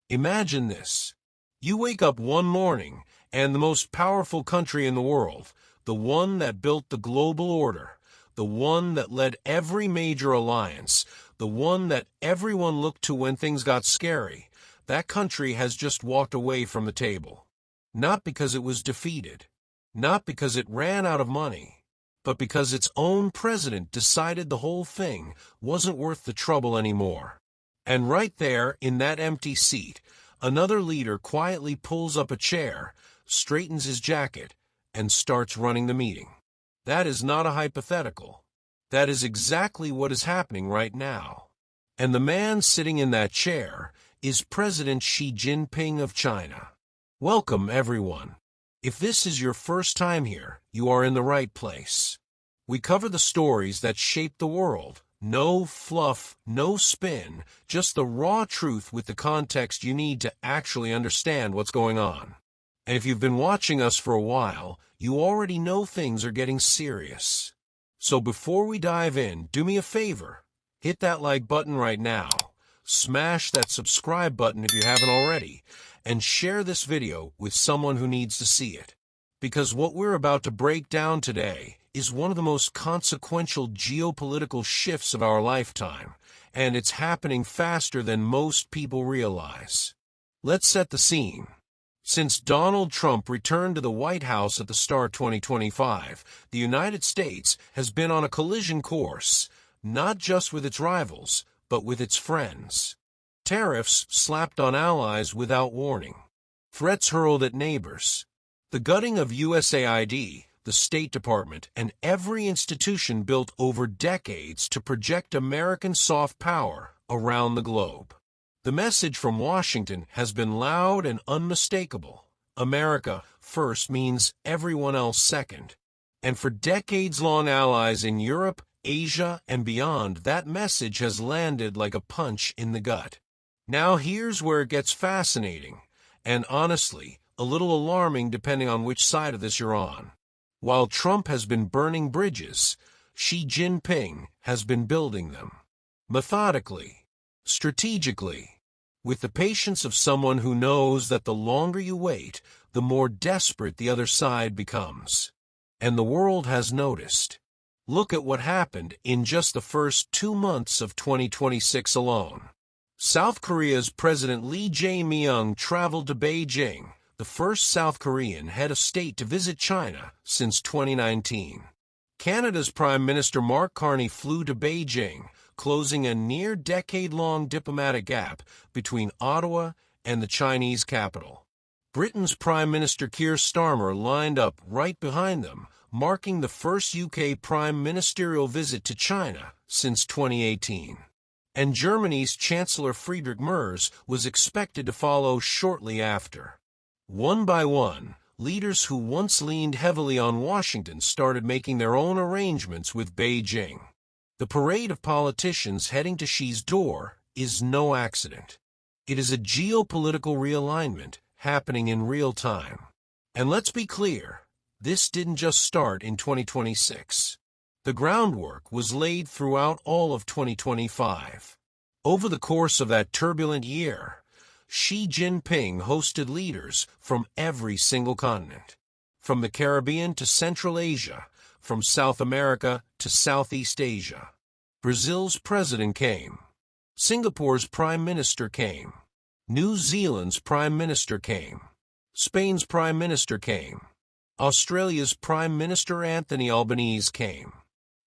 Imagine this. You wake up one morning, and the most powerful country in the world, the one that built the global order, the one that led every major alliance, the one that everyone looked to when things got scary, that country has just walked away from the table. Not because it was defeated, not because it ran out of money, but because its own president decided the whole thing wasn't worth the trouble anymore. And right there, in that empty seat, another leader quietly pulls up a chair, straightens his jacket, and starts running the meeting. That is not a hypothetical. That is exactly what is happening right now. And the man sitting in that chair is President Xi Jinping of China. Welcome, everyone. If this is your first time here, you are in the right place. We cover the stories that shape the world. No fluff, no spin, just the raw truth with the context you need to actually understand what's going on. And if you've been watching us for a while, you already know things are getting serious. So before we dive in, do me a favor. Hit that like button right now. Smash that subscribe button if you haven't already. And share this video with someone who needs to see it. Because what we're about to break down today is one of the most consequential geopolitical shifts of our lifetime, and it's happening faster than most people realize. Let's set the scene. Since Donald Trump returned to the White House at the start of 2025, the United States has been on a collision course, not just with its rivals, but with its friends. Tariffs slapped on allies without warning. Threats hurled at neighbors. The gutting of USAID, the State Department, and every institution built over decades to project American soft power around the globe. The message from Washington has been loud and unmistakable. America first means everyone else second. And for decades-long allies in Europe, Asia, and beyond, that message has landed like a punch in the gut. Now here's where it gets fascinating, and honestly, a little alarming depending on which side of this you're on. While Trump has been burning bridges, Xi Jinping has been building them. Methodically, strategically, with the patience of someone who knows that the longer you wait, the more desperate the other side becomes. And the world has noticed. Look at what happened in just the first 2 months of 2026 alone. South Korea's President Lee Jae-myung traveled to Beijing, the first South Korean head of state to visit China since 2019. Canada's Prime Minister Mark Carney flew to Beijing, closing a near-decade-long diplomatic gap between Ottawa and the Chinese capital. Britain's Prime Minister Keir Starmer lined up right behind them, marking the first UK prime ministerial visit to China since 2018. And Germany's Chancellor Friedrich Merz was expected to follow shortly after. One by one, leaders who once leaned heavily on Washington started making their own arrangements with Beijing. The parade of politicians heading to Xi's door is no accident. It is a geopolitical realignment happening in real time. And let's be clear, this didn't just start in 2026. The groundwork was laid throughout all of 2025. Over the course of that turbulent year, Xi Jinping hosted leaders from every single continent. From the Caribbean to Central Asia, from South America to Southeast Asia. Brazil's president came. Singapore's prime minister came. New Zealand's prime minister came. Spain's prime minister came. Australia's Prime Minister Anthony Albanese came.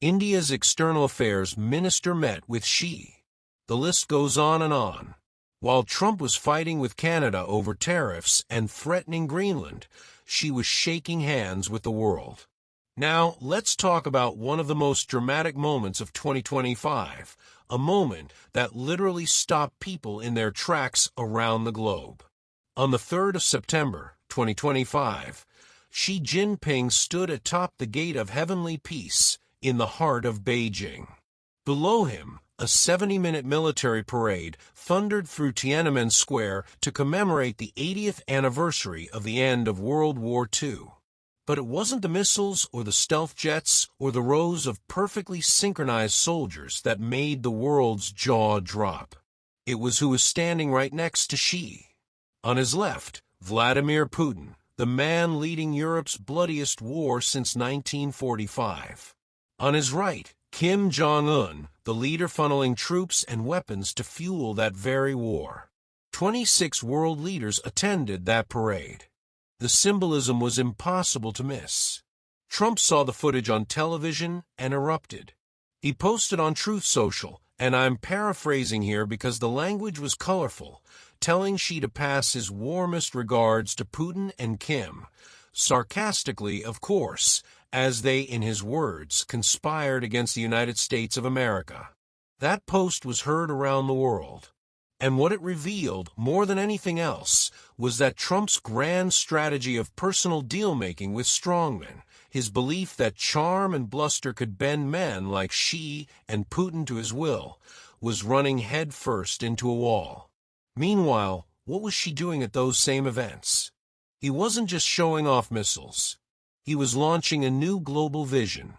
India's External Affairs Minister met with Xi. The list goes on and on. While Trump was fighting with Canada over tariffs and threatening Greenland, Xi was shaking hands with the world. Now, let's talk about one of the most dramatic moments of 2025, a moment that literally stopped people in their tracks around the globe. On the 3rd of September, 2025, Xi Jinping stood atop the Gate of Heavenly Peace in the heart of Beijing. Below him, a 70-minute military parade thundered through Tiananmen Square to commemorate the 80th anniversary of the end of World War II. But it wasn't the missiles or the stealth jets or the rows of perfectly synchronized soldiers that made the world's jaw drop. It was who was standing right next to Xi. On his left, Vladimir Putin, the man leading Europe's bloodiest war since 1945. On his right, Kim Jong-un, the leader funneling troops and weapons to fuel that very war. 26 world leaders attended that parade. The symbolism was impossible to miss. Trump saw the footage on television and erupted. He posted on Truth Social, and I'm paraphrasing here because the language was colorful, telling Xi to pass his warmest regards to Putin and Kim, sarcastically, of course, as they, in his words, conspired against the United States of America. That post was heard around the world. And what it revealed, more than anything else, was that Trump's grand strategy of personal deal-making with strongmen, his belief that charm and bluster could bend men like Xi and Putin to his will, was running headfirst into a wall. Meanwhile, what was Xi doing at those same events? He wasn't just showing off missiles. He was launching a new global vision.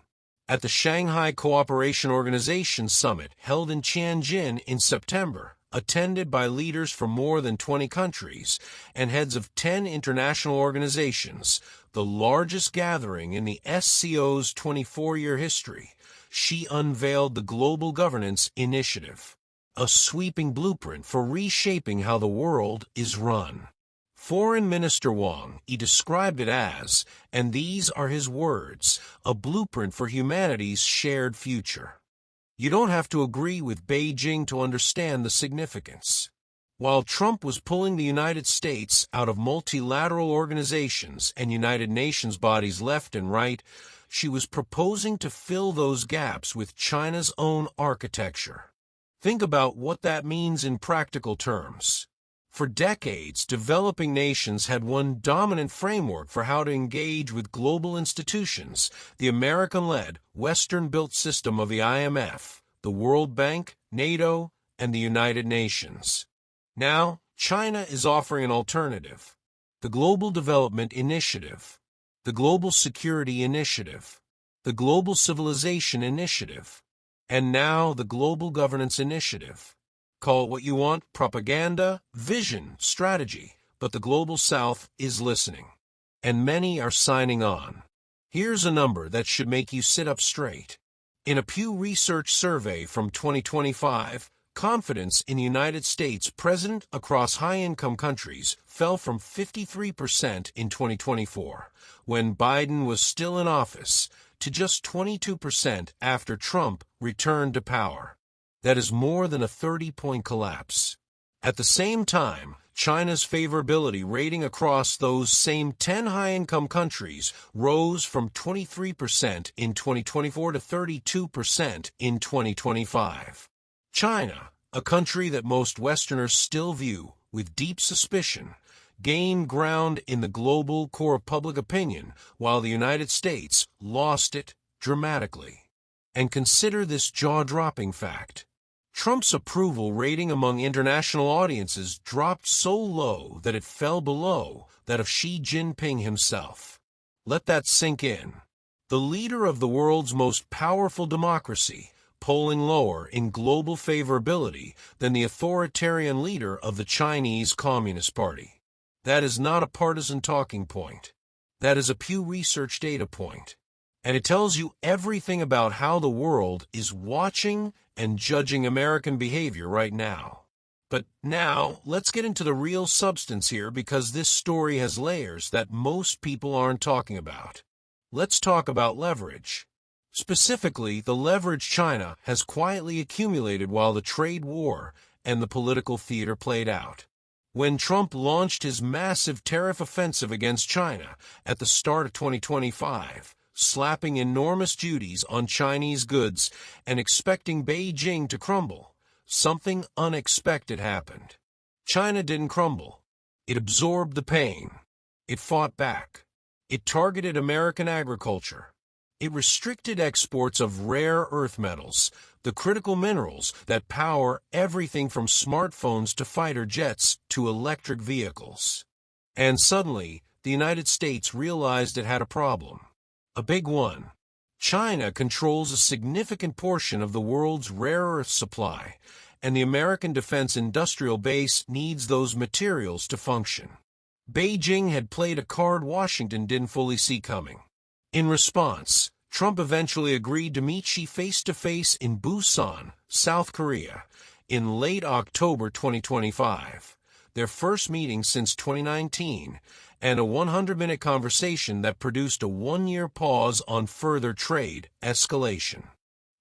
At the Shanghai Cooperation Organization Summit held in Tianjin in September, attended by leaders from more than 20 countries and heads of 10 international organizations, the largest gathering in the SCO's 24-year history, Xi unveiled the Global Governance Initiative, a sweeping blueprint for reshaping how the world is run. Foreign Minister Wang, he described it as, and these are his words, a blueprint for humanity's shared future. You don't have to agree with Beijing to understand the significance. While Trump was pulling the United States out of multilateral organizations and United Nations bodies left and right, she was proposing to fill those gaps with China's own architecture. Think about what that means in practical terms. For decades, developing nations had one dominant framework for how to engage with global institutions, the American-led, Western-built system of the IMF, the World Bank, NATO, and the United Nations. Now, China is offering an alternative. The Global Development Initiative, the Global Security Initiative, the Global Civilization Initiative, and now the Global Governance Initiative. Call it what you want, propaganda, vision, strategy, but the Global South is listening. And many are signing on. Here's a number that should make you sit up straight. In a Pew Research survey from 2025, confidence in the United States president across high-income countries fell from 53% in 2024, when Biden was still in office, to just 22% after Trump returned to power. That is more than a 30-point collapse. At the same time, China's favorability rating across those same 10 high-income countries rose from 23% in 2024 to 32% in 2025. China, a country that most Westerners still view with deep suspicion, gained ground in the global core of public opinion, while the United States lost it dramatically. And consider this jaw-dropping fact. Trump's approval rating among international audiences dropped so low that it fell below that of Xi Jinping himself. Let that sink in. The leader of the world's most powerful democracy, polling lower in global favorability than the authoritarian leader of the Chinese Communist Party. That is not a partisan talking point. That is a Pew Research data point. And it tells you everything about how the world is watching and judging American behavior right now. But now, let's get into the real substance here, because this story has layers that most people aren't talking about. Let's talk about leverage. Specifically, the leverage China has quietly accumulated while the trade war and the political theater played out. When Trump launched his massive tariff offensive against China at the start of 2025, slapping enormous duties on Chinese goods and expecting Beijing to crumble, something unexpected happened. China didn't crumble. It absorbed the pain. It fought back. It targeted American agriculture. It restricted exports of rare earth metals, the critical minerals that power everything from smartphones to fighter jets to electric vehicles. And suddenly, the United States realized it had a problem. A big one. China controls a significant portion of the world's rare earth supply, and the American defense industrial base needs those materials to function. Beijing had played a card Washington didn't fully see coming. In response, Trump eventually agreed to meet Xi face-to-face in Busan, South Korea, in late October 2025, their first meeting since 2019, and a 100-minute conversation that produced a one-year pause on further trade escalation.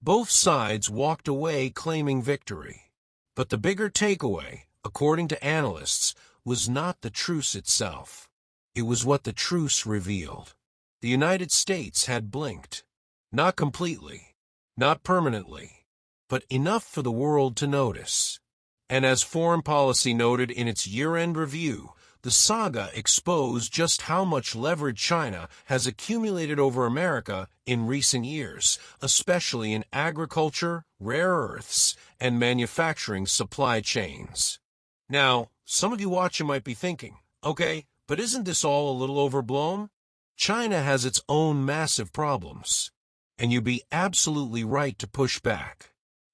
Both sides walked away claiming victory. But the bigger takeaway, according to analysts, was not the truce itself. It was what the truce revealed. The United States had blinked. Not completely, not permanently, but enough for the world to notice. And as Foreign Policy noted in its year-end review, the saga exposed just how much leverage China has accumulated over America in recent years, especially in agriculture, rare earths, and manufacturing supply chains. Now, some of you watching might be thinking, okay, but isn't this all a little overblown? China has its own massive problems, and you'd be absolutely right to push back.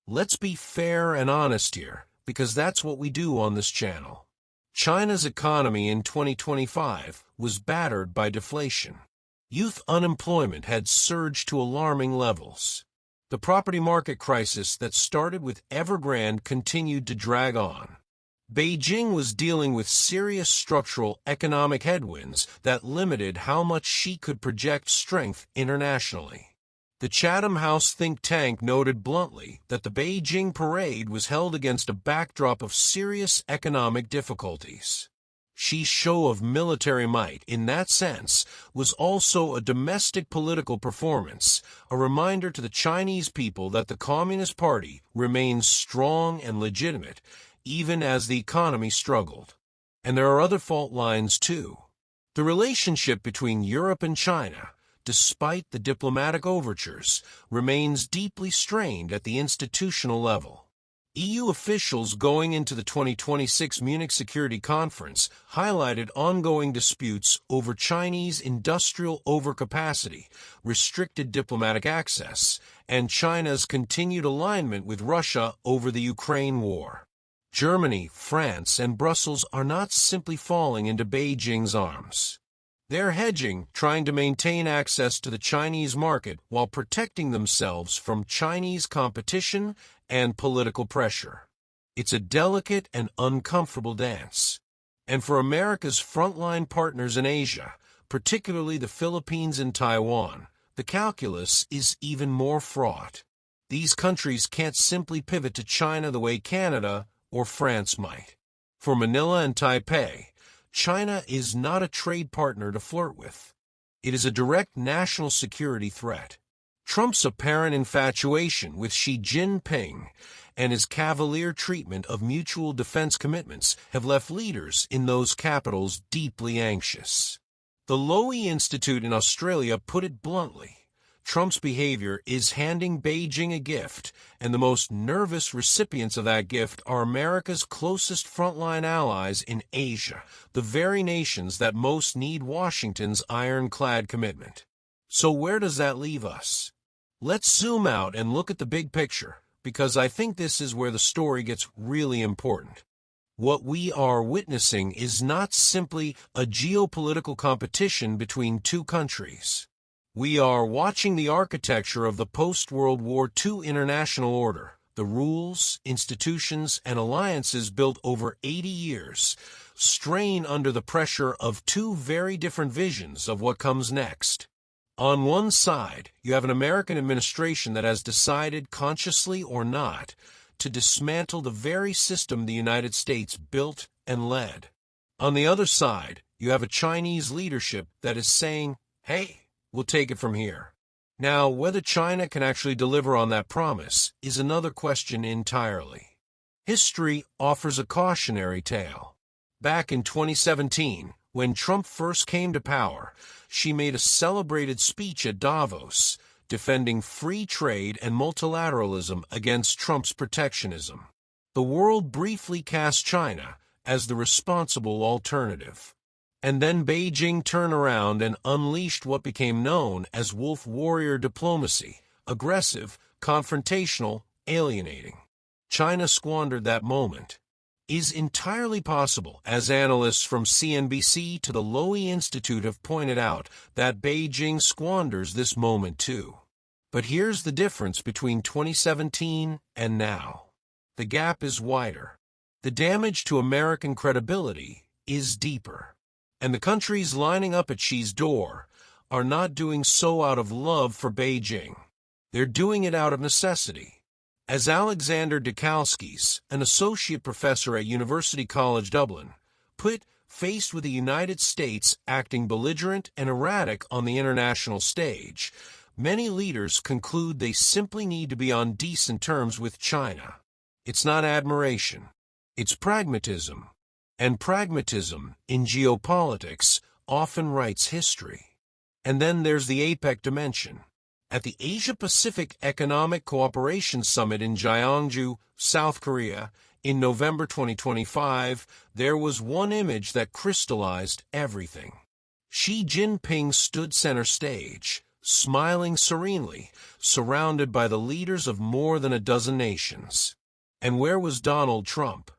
Let's be fair and honest here, because that's what we do on this channel. China's economy in 2025 was battered by deflation. Youth unemployment had surged to alarming levels. The property market crisis that started with Evergrande continued to drag on. Beijing was dealing with serious structural economic headwinds that limited how much she could project strength internationally. The Chatham House think tank noted bluntly that the Beijing parade was held against a backdrop of serious economic difficulties. Xi's show of military might, in that sense, was also a domestic political performance, a reminder to the Chinese people that the Communist Party remains strong and legitimate, even as the economy struggled. And there are other fault lines, too. The relationship between Europe and China, despite the diplomatic overtures, remains deeply strained at the institutional level. EU officials going into the 2026 Munich Security Conference highlighted ongoing disputes over Chinese industrial overcapacity, restricted diplomatic access, and China's continued alignment with Russia over the Ukraine war. Germany, France, and Brussels are not simply falling into Beijing's arms. They're hedging, trying to maintain access to the Chinese market while protecting themselves from Chinese competition and political pressure. It's a delicate and uncomfortable dance. And for America's frontline partners in Asia, particularly the Philippines and Taiwan, the calculus is even more fraught. These countries can't simply pivot to China the way Canada or France might. For Manila and Taipei, China is not a trade partner to flirt with. It is a direct national security threat. Trump's apparent infatuation with Xi Jinping and his cavalier treatment of mutual defense commitments have left leaders in those capitals deeply anxious. The Lowy Institute in Australia put it bluntly. Trump's behavior is handing Beijing a gift, and the most nervous recipients of that gift are America's closest frontline allies in Asia, the very nations that most need Washington's ironclad commitment. So where does that leave us? Let's zoom out and look at the big picture, because I think this is where the story gets really important. What we are witnessing is not simply a geopolitical competition between two countries. We are watching the architecture of the post-World War II international order, the rules, institutions, and alliances built over 80 years, strain under the pressure of two very different visions of what comes next. On one side, you have an American administration that has decided, consciously or not, to dismantle the very system the United States built and led. On the other side, you have a Chinese leadership that is saying, hey, we'll take it from here. Now, whether China can actually deliver on that promise is another question entirely. History offers a cautionary tale. Back in 2017, when Trump first came to power, Xi made a celebrated speech at Davos, defending free trade and multilateralism against Trump's protectionism. The world briefly cast China as the responsible alternative. And then Beijing turned around and unleashed what became known as wolf warrior diplomacy, aggressive, confrontational, alienating. China squandered that moment is entirely possible, as analysts from CNBC to the Lowy Institute have pointed out that Beijing squanders this moment too. But here's the difference between 2017 and now. The gap is wider. The damage to American credibility is deeper. And the countries lining up at Xi's door are not doing so out of love for Beijing. They're doing it out of necessity. As Alexander Dikalskis, an associate professor at University College Dublin, put, faced with the United States acting belligerent and erratic on the international stage, many leaders conclude they simply need to be on decent terms with China. It's not admiration. It's pragmatism. And pragmatism, in geopolitics, often writes history. And then there's the APEC dimension. At the Asia-Pacific Economic Cooperation Summit in Gyeongju, South Korea, in November 2025, there was one image that crystallized everything. Xi Jinping stood center stage, smiling serenely, surrounded by the leaders of more than a dozen nations. And where was Donald Trump?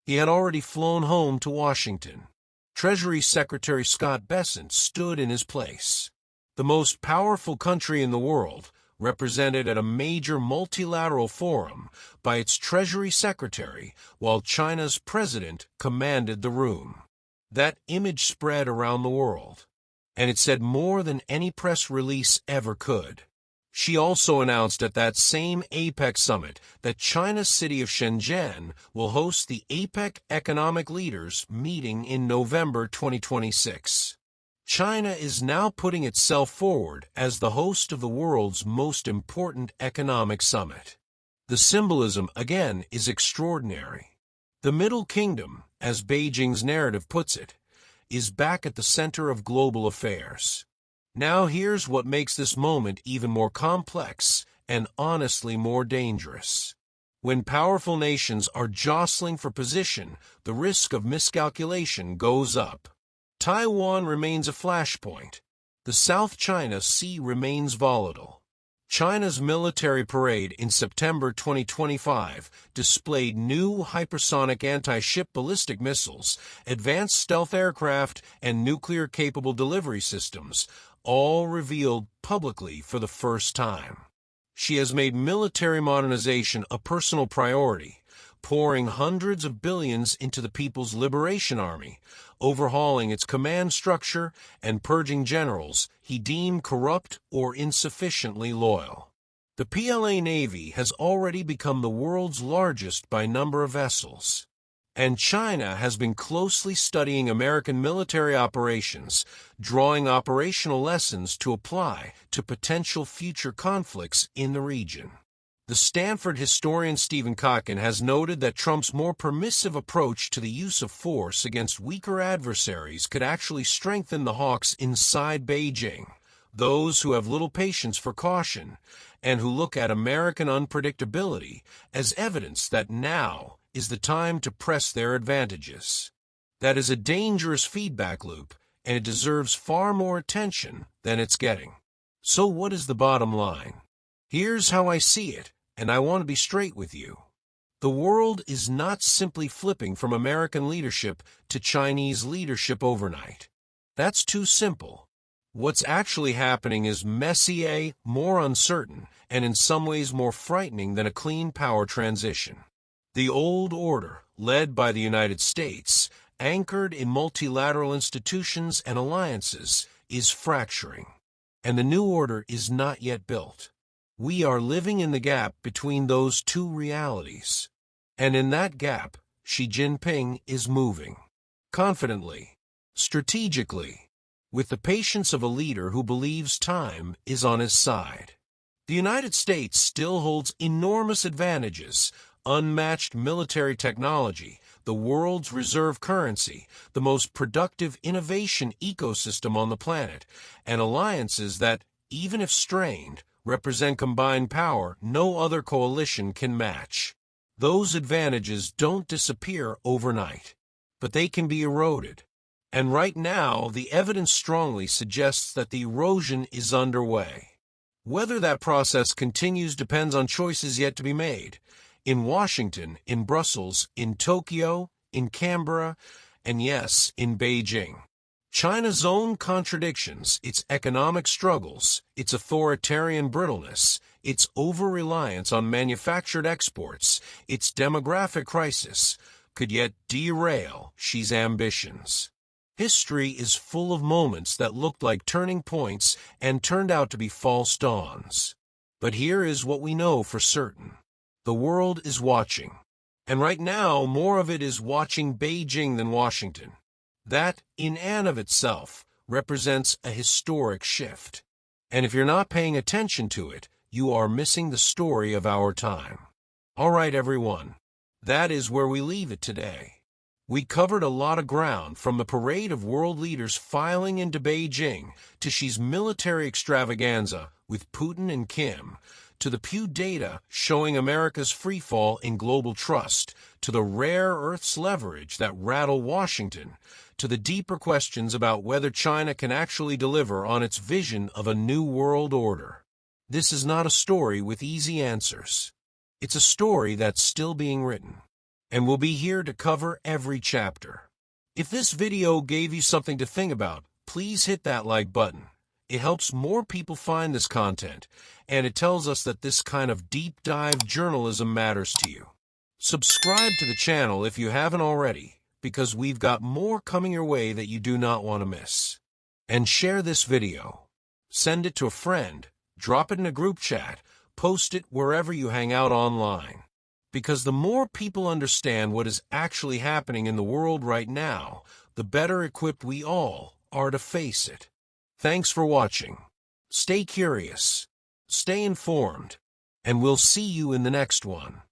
He had already flown home to Washington. Treasury Secretary Scott Bessent stood in his place. The most powerful country in the world, represented at a major multilateral forum by its Treasury Secretary, while China's president commanded the room. That image spread around the world, and it said more than any press release ever could. She also announced at that same APEC summit that China's city of Shenzhen will host the APEC Economic Leaders meeting in November 2026. China is now putting itself forward as the host of the world's most important economic summit. The symbolism, again, is extraordinary. The Middle Kingdom, as Beijing's narrative puts it, is back at the center of global affairs. Now here's what makes this moment even more complex and honestly more dangerous. When powerful nations are jostling for position, the risk of miscalculation goes up. Taiwan remains a flashpoint. The South China Sea remains volatile. China's military parade in September 2025 displayed new hypersonic anti-ship ballistic missiles, advanced stealth aircraft, and nuclear-capable delivery systems, all revealed publicly for the first time. She has made military modernization a personal priority, pouring hundreds of billions into the People's Liberation Army, overhauling its command structure and purging generals he deemed corrupt or insufficiently loyal. The PLA Navy has already become the world's largest by number of vessels. And China has been closely studying American military operations, drawing operational lessons to apply to potential future conflicts in the region. The Stanford historian Stephen Kotkin has noted that Trump's more permissive approach to the use of force against weaker adversaries could actually strengthen the hawks inside Beijing, those who have little patience for caution and who look at American unpredictability as evidence that now is the time to press their advantages. That is a dangerous feedback loop, and it deserves far more attention than it's getting. So what is the bottom line? Here's how I see it. And I want to be straight with you. The world is not simply flipping from American leadership to Chinese leadership overnight. That's too simple. What's actually happening is messier, more uncertain, and in some ways more frightening than a clean power transition. The old order, led by the United States, anchored in multilateral institutions and alliances, is fracturing. And the new order is not yet built. We are living in the gap between those two realities. And in that gap, Xi Jinping is moving. Confidently, strategically, with the patience of a leader who believes time is on his side. The United States still holds enormous advantages, unmatched military technology, the world's reserve currency, the most productive innovation ecosystem on the planet, and alliances that, even if strained, represent combined power no other coalition can match. Those advantages don't disappear overnight, but they can be eroded. And right now, the evidence strongly suggests that the erosion is underway. Whether that process continues depends on choices yet to be made. In Washington, in Brussels, in Tokyo, in Canberra, and yes, in Beijing. China's own contradictions, its economic struggles, its authoritarian brittleness, its over-reliance on manufactured exports, its demographic crisis, could yet derail Xi's ambitions. History is full of moments that looked like turning points and turned out to be false dawns. But here is what we know for certain. The world is watching. And right now, more of it is watching Beijing than Washington. That, in and of itself, represents a historic shift. And if you're not paying attention to it, you are missing the story of our time. All right, everyone. That is where we leave it today. We covered a lot of ground, from the parade of world leaders filing into Beijing to Xi's military extravaganza with Putin and Kim, to the Pew data showing America's freefall in global trust, to the rare Earth's leverage that rattle Washington, to the deeper questions about whether China can actually deliver on its vision of a new world order. This is not a story with easy answers. It's a story that's still being written. And we'll be here to cover every chapter. If this video gave you something to think about, please hit that like button. It helps more people find this content, and it tells us that this kind of deep dive journalism matters to you. Subscribe to the channel if you haven't already, because we've got more coming your way that you do not want to miss. And share this video. Send it to a friend, drop it in a group chat, post it wherever you hang out online. Because the more people understand what is actually happening in the world right now, the better equipped we all are to face it. Thanks for watching. Stay curious, stay informed, and we'll see you in the next one.